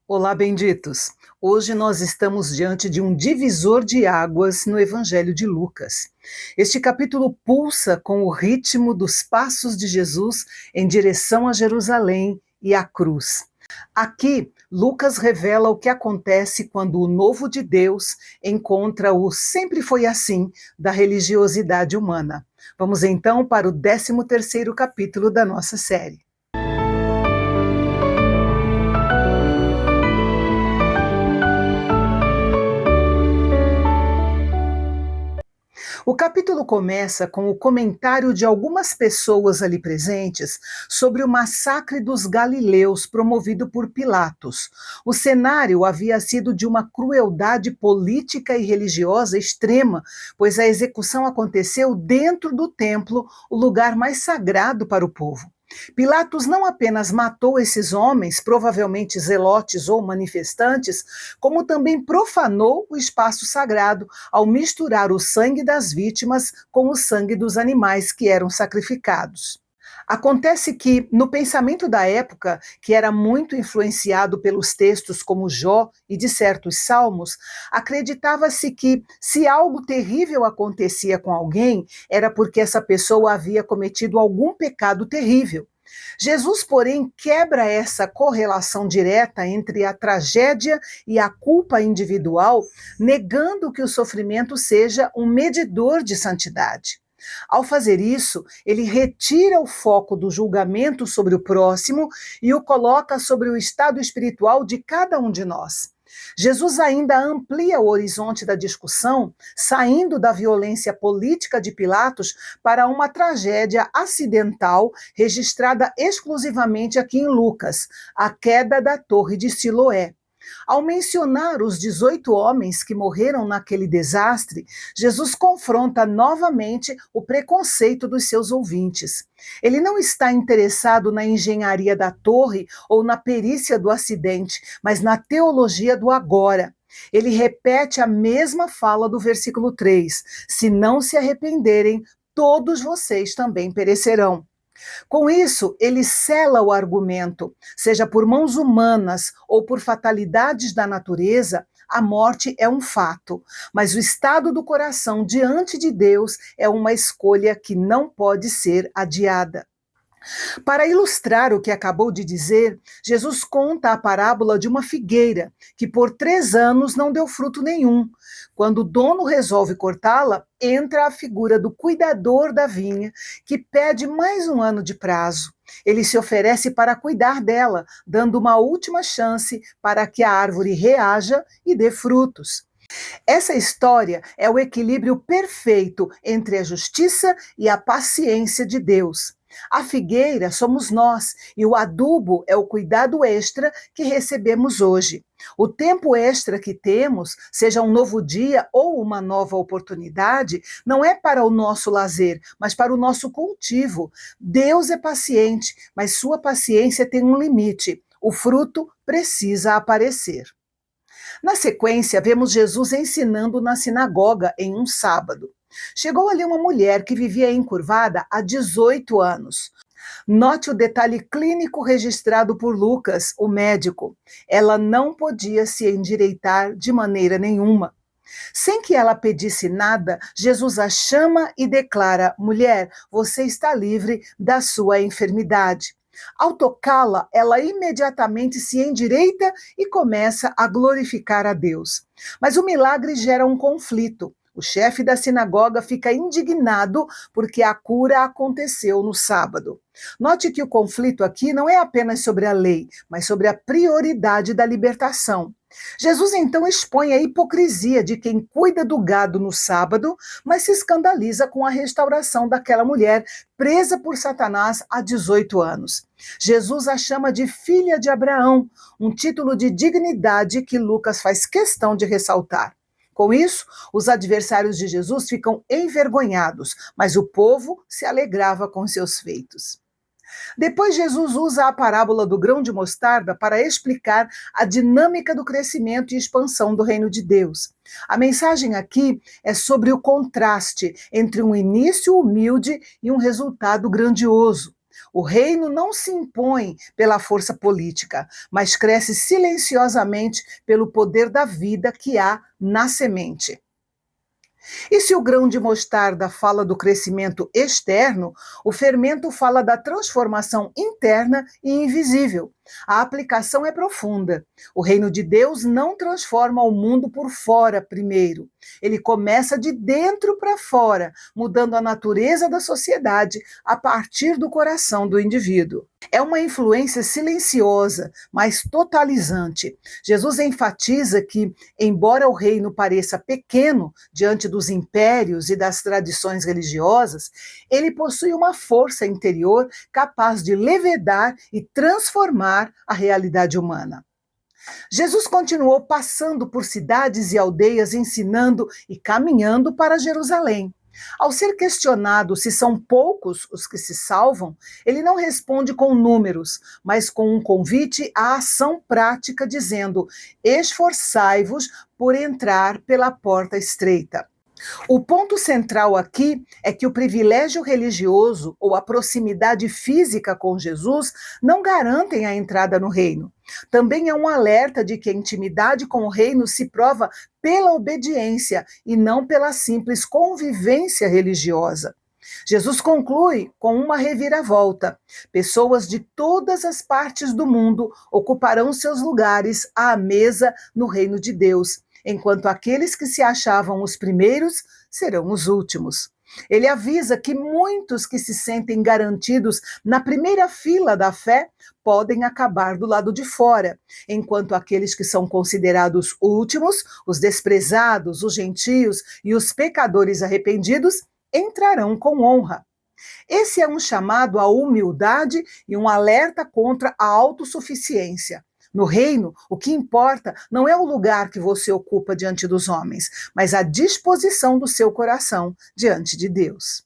Olá, benditos! Hoje nós estamos diante de um divisor de águas no Evangelho de Lucas. Este capítulo pulsa com o ritmo dos passos de Jesus em direção a Jerusalém e à cruz. Aqui, Lucas revela o que acontece quando o novo de Deus encontra o sempre foi assim da religiosidade humana. Vamos então para o 13º capítulo da nossa série. O capítulo começa com o comentário de algumas pessoas ali presentes sobre o massacre dos galileus promovido por Pilatos. O cenário havia sido de uma crueldade política e religiosa extrema, pois a execução aconteceu dentro do templo, o lugar mais sagrado para o povo. Pilatos não apenas matou esses homens, provavelmente zelotes ou manifestantes, como também profanou o espaço sagrado ao misturar o sangue das vítimas com o sangue dos animais que eram sacrificados. Acontece que, no pensamento da época, que era muito influenciado pelos textos como Jó e de certos salmos, acreditava-se que, se algo terrível acontecia com alguém, era porque essa pessoa havia cometido algum pecado terrível. Jesus, porém, quebra essa correlação direta entre a tragédia e a culpa individual, negando que o sofrimento seja um medidor de santidade. Ao fazer isso, ele retira o foco do julgamento sobre o próximo e o coloca sobre o estado espiritual de cada um de nós. Jesus ainda amplia o horizonte da discussão, saindo da violência política de Pilatos para uma tragédia acidental registrada exclusivamente aqui em Lucas, a queda da Torre de Siloé. Ao mencionar os 18 homens que morreram naquele desastre, Jesus confronta novamente o preconceito dos seus ouvintes. Ele não está interessado na engenharia da torre ou na perícia do acidente, mas na teologia do agora. Ele repete a mesma fala do versículo 3: se não se arrependerem, todos vocês também perecerão. Com isso, ele sela o argumento, seja por mãos humanas ou por fatalidades da natureza, a morte é um fato, mas o estado do coração diante de Deus é uma escolha que não pode ser adiada. Para ilustrar o que acabou de dizer, Jesus conta a parábola de uma figueira que por 3 anos não deu fruto nenhum. Quando o dono resolve cortá-la, entra a figura do cuidador da vinha, que pede mais um ano de prazo. Ele se oferece para cuidar dela, dando uma última chance para que a árvore reaja e dê frutos. Essa história é o equilíbrio perfeito entre a justiça e a paciência de Deus. A figueira somos nós e o adubo é o cuidado extra que recebemos hoje. O tempo extra que temos, seja um novo dia ou uma nova oportunidade, não é para o nosso lazer, mas para o nosso cultivo. Deus é paciente, mas sua paciência tem um limite. O fruto precisa aparecer. Na sequência, vemos Jesus ensinando na sinagoga em um sábado. Chegou ali uma mulher que vivia encurvada há 18 anos. Note o detalhe clínico registrado por Lucas, o médico. Ela não podia se endireitar de maneira nenhuma. Sem que ela pedisse nada, Jesus a chama e declara: mulher, você está livre da sua enfermidade. Ao tocá-la, ela imediatamente se endireita e começa a glorificar a Deus. Mas o milagre gera um conflito. O chefe da sinagoga fica indignado porque a cura aconteceu no sábado. Note que o conflito aqui não é apenas sobre a lei, mas sobre a prioridade da libertação. Jesus então expõe a hipocrisia de quem cuida do gado no sábado, mas se escandaliza com a restauração daquela mulher presa por Satanás há 18 anos. Jesus a chama de filha de Abraão, um título de dignidade que Lucas faz questão de ressaltar. Com isso, os adversários de Jesus ficam envergonhados, mas o povo se alegrava com seus feitos. Depois, Jesus usa a parábola do grão de mostarda para explicar a dinâmica do crescimento e expansão do reino de Deus. A mensagem aqui é sobre o contraste entre um início humilde e um resultado grandioso. O reino não se impõe pela força política, mas cresce silenciosamente pelo poder da vida que há na semente. E se o grão de mostarda fala do crescimento externo, o fermento fala da transformação interna e invisível. A aplicação é profunda. O reino de Deus não transforma o mundo por fora primeiro. Ele começa de dentro para fora, mudando a natureza da sociedade a partir do coração do indivíduo. É uma influência silenciosa, mas totalizante. Jesus enfatiza que, embora o reino pareça pequeno diante dos impérios e das tradições religiosas, ele possui uma força interior capaz de levedar e transformar a realidade humana. Jesus continuou passando por cidades e aldeias, ensinando e caminhando para Jerusalém. Ao ser questionado se são poucos os que se salvam, ele não responde com números, mas com um convite à ação prática, dizendo: esforçai-vos por entrar pela porta estreita. O ponto central aqui é que o privilégio religioso ou a proximidade física com Jesus não garantem a entrada no reino. Também é um alerta de que a intimidade com o reino se prova pela obediência e não pela simples convivência religiosa. Jesus conclui com uma reviravolta. Pessoas de todas as partes do mundo ocuparão seus lugares à mesa no reino de Deus, enquanto aqueles que se achavam os primeiros serão os últimos. Ele avisa que muitos que se sentem garantidos na primeira fila da fé podem acabar do lado de fora, enquanto aqueles que são considerados últimos, os desprezados, os gentios e os pecadores arrependidos, entrarão com honra. Esse é um chamado à humildade e um alerta contra a autossuficiência. No reino, o que importa não é o lugar que você ocupa diante dos homens, mas a disposição do seu coração diante de Deus.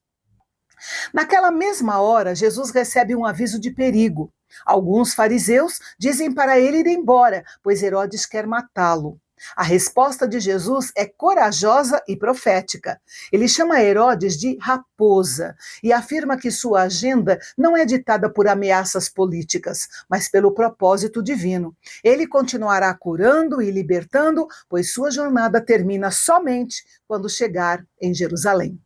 Naquela mesma hora, Jesus recebe um aviso de perigo. Alguns fariseus dizem para ele ir embora, pois Herodes quer matá-lo. A resposta de Jesus é corajosa e profética. Ele chama Herodes de raposa e afirma que sua agenda não é ditada por ameaças políticas, mas pelo propósito divino. Ele continuará curando e libertando, pois sua jornada termina somente quando chegar em Jerusalém.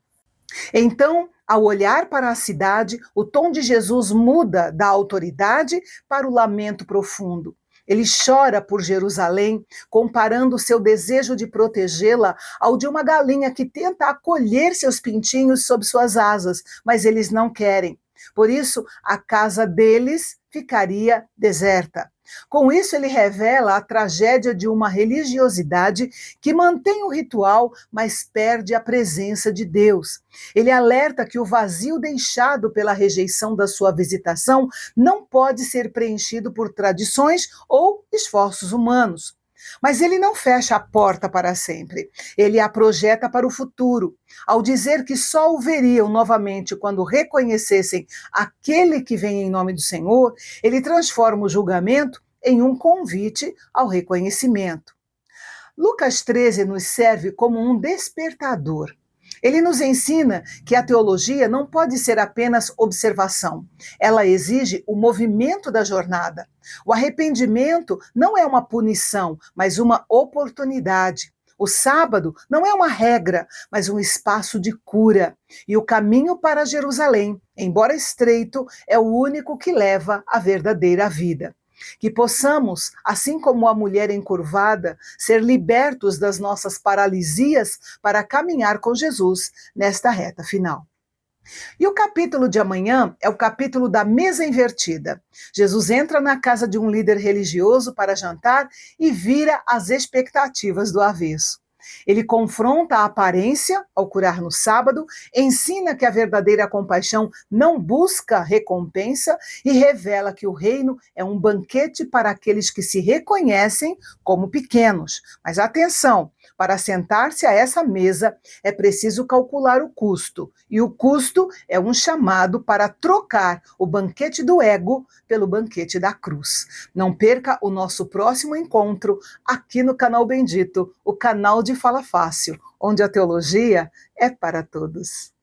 Então, ao olhar para a cidade, o tom de Jesus muda da autoridade para o lamento profundo. Ele chora por Jerusalém, comparando seu desejo de protegê-la ao de uma galinha que tenta acolher seus pintinhos sob suas asas, mas eles não querem. Por isso, a casa deles ficaria deserta. Com isso, ele revela a tragédia de uma religiosidade que mantém o ritual, mas perde a presença de Deus. Ele alerta que o vazio deixado pela rejeição da sua visitação não pode ser preenchido por tradições ou esforços humanos. Mas ele não fecha a porta para sempre, ele a projeta para o futuro. Ao dizer que só o veriam novamente quando reconhecessem aquele que vem em nome do Senhor, ele transforma o julgamento em um convite ao reconhecimento. Lucas 13 nos serve como um despertador. Ele nos ensina que a teologia não pode ser apenas observação. Ela exige o movimento da jornada. O arrependimento não é uma punição, mas uma oportunidade. O sábado não é uma regra, mas um espaço de cura. E o caminho para Jerusalém, embora estreito, é o único que leva à verdadeira vida. Que possamos, assim como a mulher encurvada, ser libertos das nossas paralisias para caminhar com Jesus nesta reta final. E o capítulo de amanhã é o capítulo da mesa invertida. Jesus entra na casa de um líder religioso para jantar e vira as expectativas do avesso. Ele confronta a aparência ao curar no sábado, ensina que a verdadeira compaixão não busca recompensa e revela que o reino é um banquete para aqueles que se reconhecem como pequenos. Mas atenção, para sentar-se a essa mesa é preciso calcular o custo, e o custo é um chamado para trocar o banquete do ego pelo banquete da cruz. Não perca o nosso próximo encontro aqui no Canal Bendito, o canal de Fala Fácil, onde a teologia é para todos.